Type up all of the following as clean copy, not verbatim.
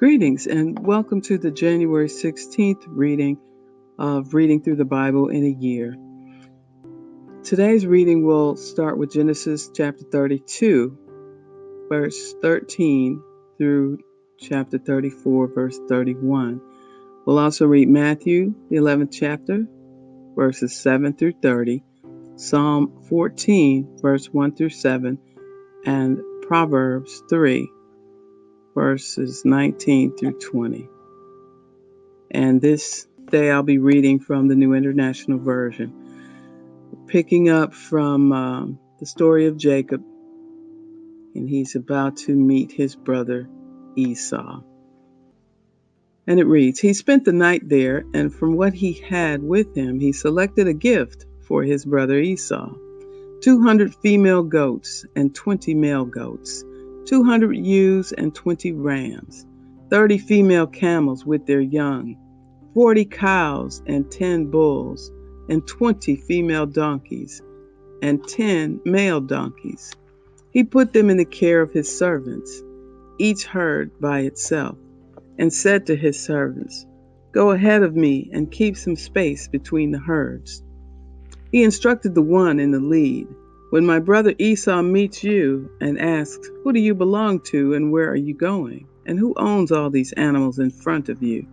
Greetings and welcome to the January 16th reading of Reading Through the Bible in a Year. Today's reading will start with Genesis chapter 32, verse 13 through chapter 34, verse 31. We'll also read Matthew, the 11th chapter, verses 7 through 30, Psalm 14, verse 1 through 7, and Proverbs 3, verses 19 through 20. And this day I'll be reading from the New International Version, picking up from the story of Jacob, and he's about to meet his brother Esau. And it reads, he spent the night there, and from what he had with him, he selected a gift for his brother Esau, 200 female goats and 20 male goats, 200 ewes and 20 rams, 30 female camels with their young, 40 cows and 10 bulls, and 20 female donkeys, and 10 male donkeys. He put them in the care of his servants, each herd by itself, and said to his servants, "Go ahead of me and keep some space between the herds." He instructed the one in the lead, "When my brother Esau meets you and asks, 'Who do you belong to and where are you going? And who owns all these animals in front of you?'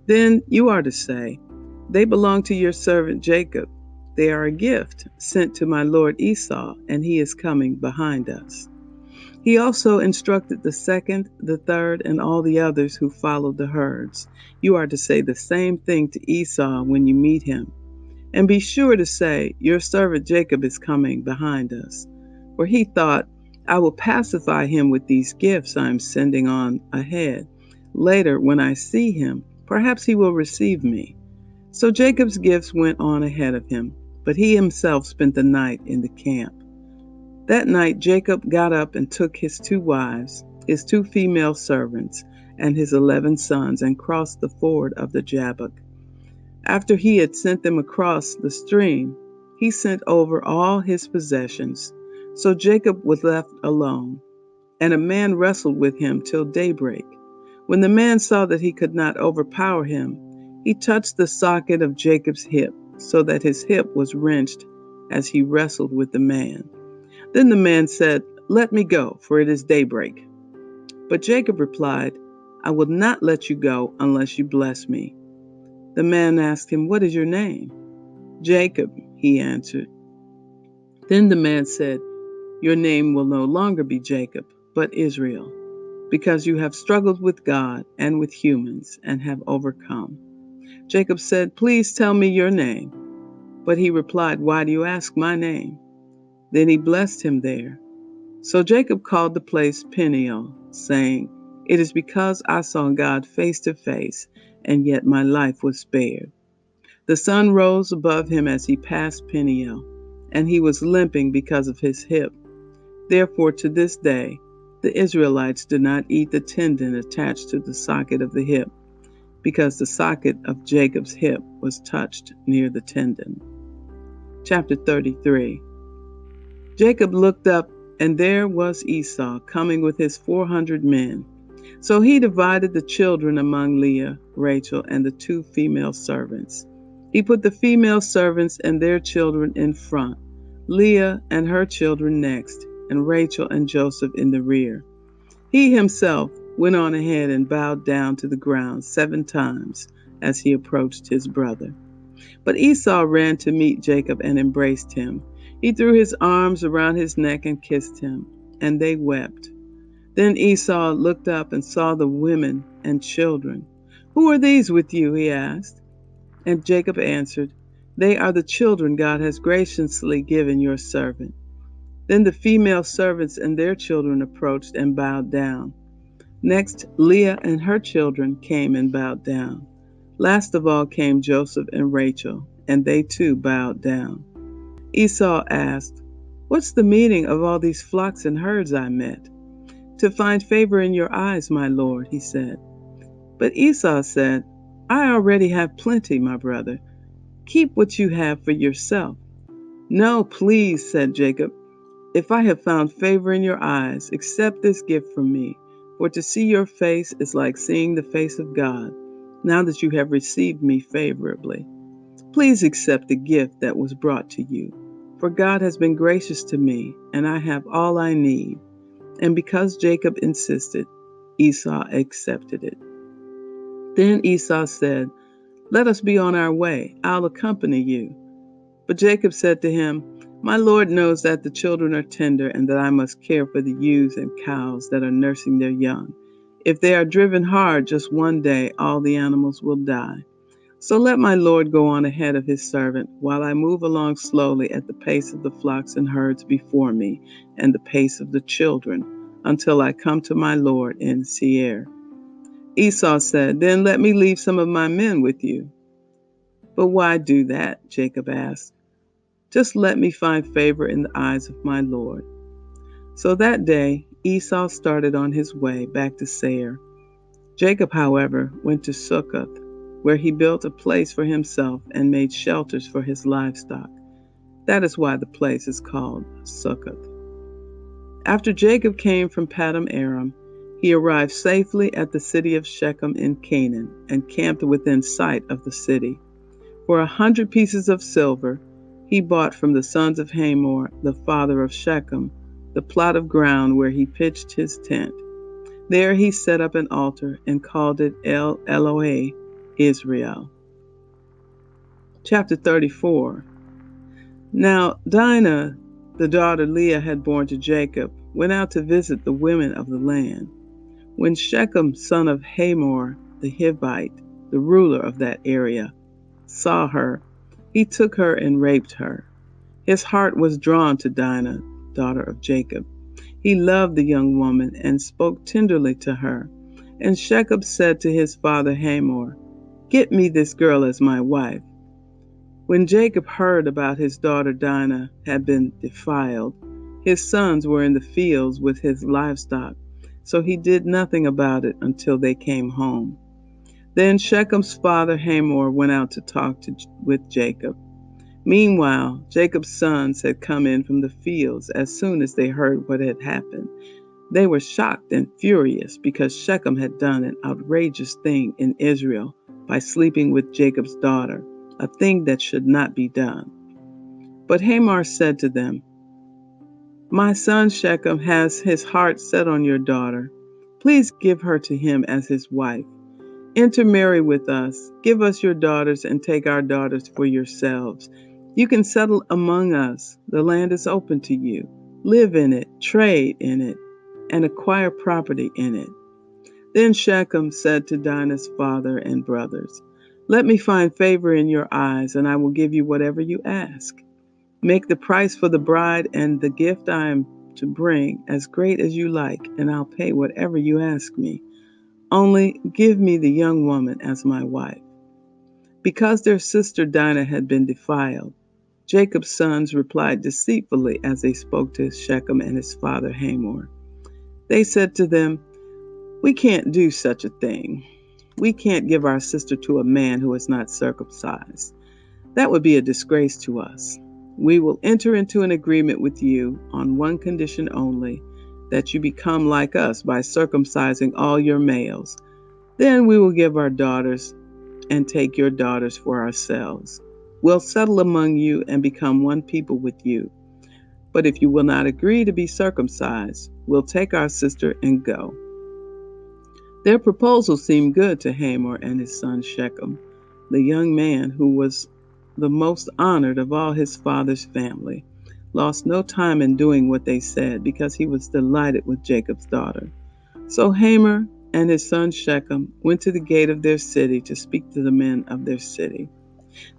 Then you are to say, 'They belong to your servant Jacob. They are a gift sent to my lord Esau, and he is coming behind us.'" He also instructed the second, the third, and all the others who followed the herds. "You are to say the same thing to Esau when you meet him. And be sure to say, 'Your servant Jacob is coming behind us.' For he thought, 'I will pacify him with these gifts I am sending on ahead. Later, when I see him, perhaps he will receive me.' So Jacob's gifts went on ahead of him, but he himself spent the night in the camp. That night Jacob got up and took his 2 wives, his 2 female servants, and his 11 sons, and crossed the ford of the Jabbok. After he had sent them across the stream, he sent over all his possessions. So Jacob was left alone, and a man wrestled with him till daybreak. When the man saw that he could not overpower him, he touched the socket of Jacob's hip, so that his hip was wrenched as he wrestled with the man. Then the man said, "Let me go, for it is daybreak." But Jacob replied, "I will not let you go unless you bless me." The man asked him, "What is your name?" "Jacob," he answered. Then the man said, "Your name will no longer be Jacob, but Israel, because you have struggled with God and with humans and have overcome." Jacob said, "Please tell me your name." But he replied, "Why do you ask my name?" Then he blessed him there. So Jacob called the place Peniel, saying, "It is because I saw God face to face, and yet my life was spared." The sun rose above him as he passed Peniel, and he was limping because of his hip. Therefore, to this day, the Israelites do not eat the tendon attached to the socket of the hip, because the socket of Jacob's hip was touched near the tendon. Chapter 33. Jacob looked up, and there was Esau coming with his 400 men. So he divided the children among Leah, Rachel, and the 2 female servants. He put the female servants and their children in front, Leah and her children next, and Rachel and Joseph in the rear. He himself went on ahead and bowed down to the ground 7 times as he approached his brother. But Esau ran to meet Jacob and embraced him. He threw his arms around his neck and kissed him, and they wept. Then Esau looked up and saw the women and children. "Who are these with you?" he asked. And Jacob answered, "They are the children God has graciously given your servant." Then the female servants and their children approached and bowed down. Next, Leah and her children came and bowed down. Last of all came Joseph and Rachel, and they too bowed down. Esau asked, "What's the meaning of all these flocks and herds I met?" "To find favor in your eyes, my lord," he said. But Esau said, "I already have plenty, my brother. Keep what you have for yourself." "No, please," said Jacob. "If I have found favor in your eyes, accept this gift from me, For to see your face is like seeing the face of God, now that you have received me favorably. Please accept the gift that was brought to you. For God has been gracious to me, and I have all I need." And because Jacob insisted, Esau accepted it. Then Esau said, "Let us be on our way. I'll accompany you." But Jacob said to him, "My Lord knows that the children are tender and that I must care for the ewes and cows that are nursing their young. If they are driven hard just one day, all the animals will die. So let my Lord go on ahead of his servant, while I move along slowly at the pace of the flocks and herds before me and the pace of the children, until I come to my Lord in Seir." Esau said, "Then let me leave some of my men with you." "But why do that?" Jacob asked. "Just let me find favor in the eyes of my Lord." So that day Esau started on his way back to Seir. Jacob, however, went to Succoth, where he built a place for himself and made shelters for his livestock. That is why the place is called Succoth. After Jacob came from Paddan Aram, he arrived safely at the city of Shechem in Canaan and camped within sight of the city. For 100 pieces of silver, he bought from the sons of Hamor, the father of Shechem, the plot of ground where he pitched his tent. There he set up an altar and called it El Elohe Israel. Chapter 34. Now Dinah, the daughter Leah had borne to Jacob, went out to visit the women of the land. When Shechem, son of Hamor the Hivite, the ruler of that area, saw her, he took her and raped her. His heart was drawn to Dinah, daughter of Jacob. He loved the young woman and spoke tenderly to her. And Shechem said to his father Hamor, "Get me this girl as my wife." When Jacob heard about his daughter Dinah had been defiled, his sons were in the fields with his livestock, so he did nothing about it until they came home. Then Shechem's father Hamor went out to talk with Jacob. Meanwhile, Jacob's sons had come in from the fields as soon as they heard what had happened. They were shocked and furious because Shechem had done an outrageous thing in Israel by sleeping with Jacob's daughter, a thing that should not be done. But Hamor said to them, "My son Shechem has his heart set on your daughter. Please give her to him as his wife. Intermarry with us, give us your daughters, and take our daughters for yourselves. You can settle among us. The land is open to you. Live in it, trade in it, and acquire property in it." Then Shechem said to Dinah's father and brothers, "Let me find favor in your eyes, and I will give you whatever you ask. Make the price for the bride and the gift I am to bring as great as you like, and I'll pay whatever you ask me. Only give me the young woman as my wife." Because their sister Dinah had been defiled, Jacob's sons replied deceitfully as they spoke to Shechem and his father Hamor. They said to them, "We can't do such a thing. We can't give our sister to a man who is not circumcised. That would be a disgrace to us. We will enter into an agreement with you on one condition only, that you become like us by circumcising all your males. Then we will give our daughters and take your daughters for ourselves. We'll settle among you and become one people with you. But if you will not agree to be circumcised, we'll take our sister and go." Their proposal seemed good to Hamor and his son Shechem. The young man, who was the most honored of all his father's family, lost no time in doing what they said because he was delighted with Jacob's daughter. So Hamor and his son Shechem went to the gate of their city to speak to the men of their city.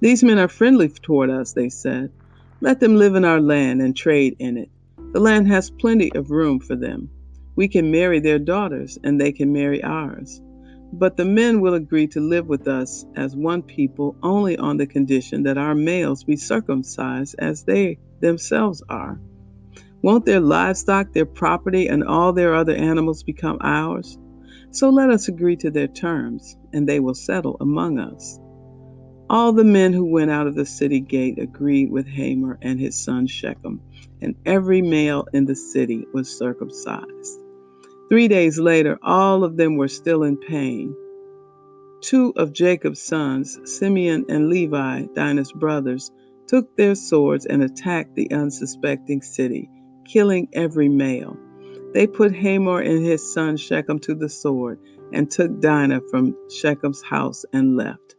"These men are friendly toward us," they said. "Let them live in our land and trade in it. The land has plenty of room for them. We can marry their daughters, and they can marry ours. But the men will agree to live with us as one people only on the condition that our males be circumcised as they themselves are. Won't their livestock, their property, and all their other animals become ours? So let us agree to their terms, and they will settle among us." All the men who went out of the city gate agreed with Hamor and his son Shechem, and every male in the city was circumcised. 3 days later, all of them were still in pain. Two of Jacob's sons, Simeon and Levi, Dinah's brothers, took their swords and attacked the unsuspecting city, killing every male. They put Hamor and his son Shechem to the sword and took Dinah from Shechem's house and left.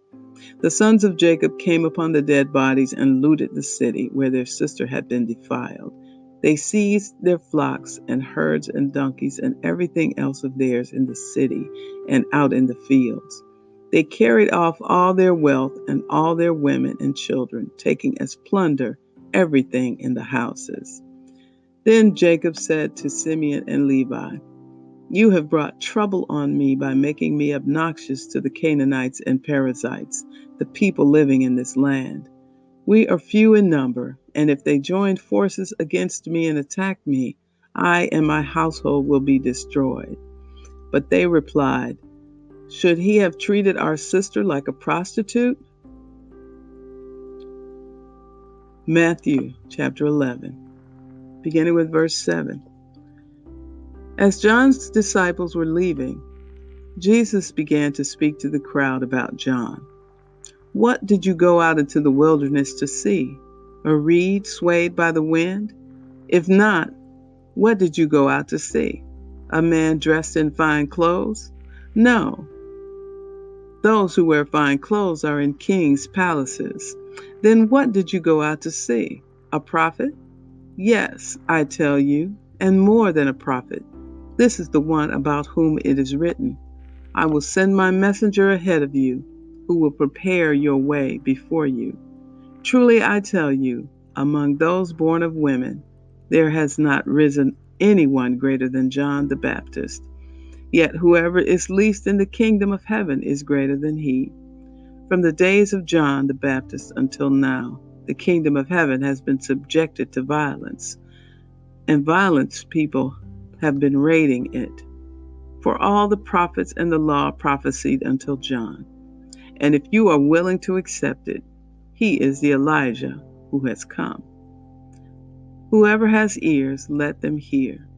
The sons of Jacob came upon the dead bodies and looted the city where their sister had been defiled. They seized their flocks and herds and donkeys and everything else of theirs in the city and out in the fields. They carried off all their wealth and all their women and children, taking as plunder everything in the houses. Then Jacob said to Simeon and Levi, "You have brought trouble on me by making me obnoxious to the Canaanites and Perizzites, the people living in this land. We are few in number, and if they join forces against me and attack me, I and my household will be destroyed." But they replied, "Should he have treated our sister like a prostitute?" Matthew chapter 11, beginning with verse 7. As John's disciples were leaving, Jesus began to speak to the crowd about John. "What did you go out into the wilderness to see? A reed swayed by the wind? If not, what did you go out to see? A man dressed in fine clothes? No. Those who wear fine clothes are in kings' palaces. Then what did you go out to see? A prophet? Yes, I tell you, and more than a prophet. This is the one about whom it is written, 'I will send my messenger ahead of you, who will prepare your way before you.' Truly I tell you, among those born of women, there has not risen anyone greater than John the Baptist. Yet whoever is least in the kingdom of heaven is greater than he. From the days of John the Baptist until now, the kingdom of heaven has been subjected to violence, and violent people have been raiding it. For all the prophets and the law prophesied until John. And if you are willing to accept it, he is the Elijah who has come. Whoever has ears, let them hear.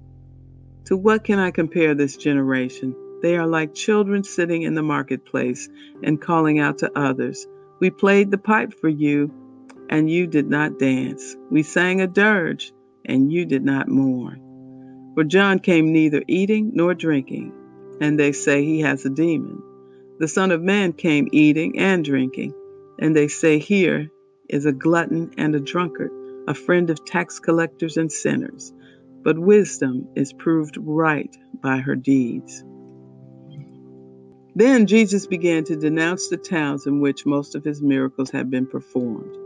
To what can I compare this generation? They are like children sitting in the marketplace and calling out to others, 'We played the pipe for you, and you did not dance. We sang a dirge, and you did not mourn.' For John came neither eating nor drinking, and they say he has a demon. The Son of Man came eating and drinking, and they say here is a glutton and a drunkard, a friend of tax collectors and sinners. But wisdom is proved right by her deeds." Then Jesus began to denounce the towns in which most of his miracles had been performed,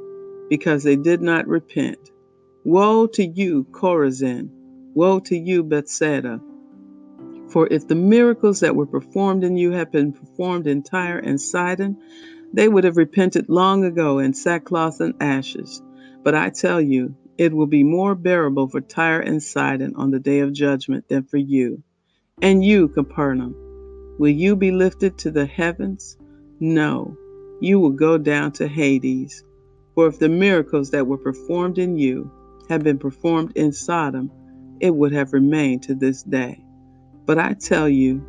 because they did not repent. "Woe to you, Chorazin! Woe to you, Bethsaida! For if the miracles that were performed in you had been performed in Tyre and Sidon, they would have repented long ago in sackcloth and ashes. But I tell you, it will be more bearable for Tyre and Sidon on the day of judgment than for you. And you, Capernaum, will you be lifted to the heavens? No, you will go down to Hades. For if the miracles that were performed in you had been performed in Sodom, it would have remained to this day. But I tell you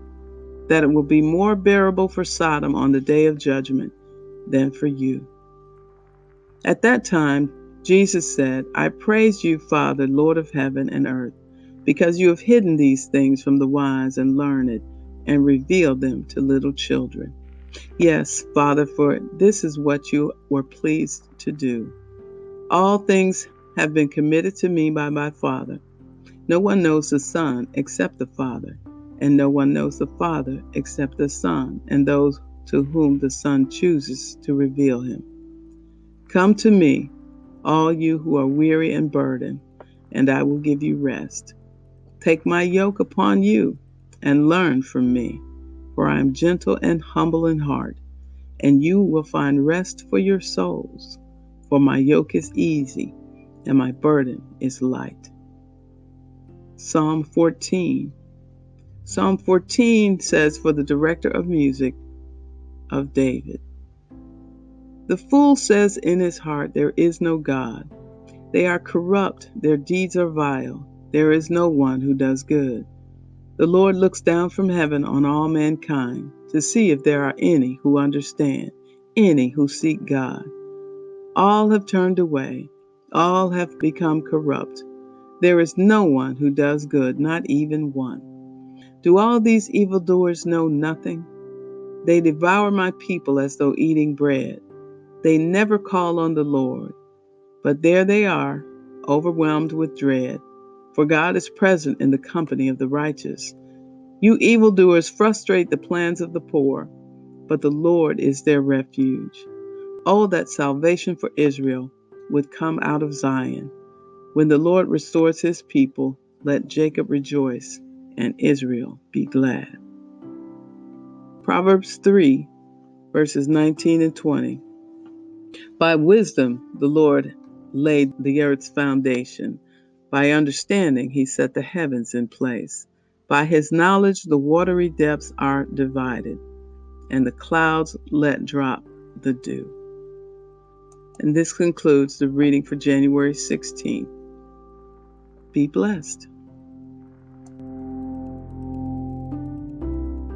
that it will be more bearable for Sodom on the day of judgment than for you." At that time, Jesus said, "I praise you, Father, Lord of heaven and earth, because you have hidden these things from the wise and learned and revealed them to little children. Yes, Father, for this is what you were pleased to do. All things have been committed to me by my Father. No one knows the Son except the Father, and no one knows the Father except the Son, and those to whom the Son chooses to reveal him. Come to me, all you who are weary and burdened, and I will give you rest. Take my yoke upon you and learn from me, for I am gentle and humble in heart, and you will find rest for your souls. For my yoke is easy and my burden is light." Psalm 14. Psalm 14 says, "For the director of music of David. The fool says in his heart, 'There is no God.' They are corrupt, their deeds are vile. There is no one who does good. The Lord looks down from heaven on all mankind to see if there are any who understand, any who seek God. All have turned away, all have become corrupt. There is no one who does good, not even one. Do all these evildoers know nothing? They devour my people as though eating bread. They never call on the Lord, but there they are, overwhelmed with dread. For God is present in the company of the righteous. You evildoers frustrate the plans of the poor, but the Lord is their refuge. Oh, that salvation for Israel would come out of Zion. When the Lord restores his people, let Jacob rejoice and Israel be glad. Proverbs 3, verses 19 and 20. By wisdom the Lord laid the earth's foundation. By understanding he set the heavens in place. By his knowledge the watery depths are divided, and the clouds let drop the dew. And this concludes the reading for January 16th. Be blessed.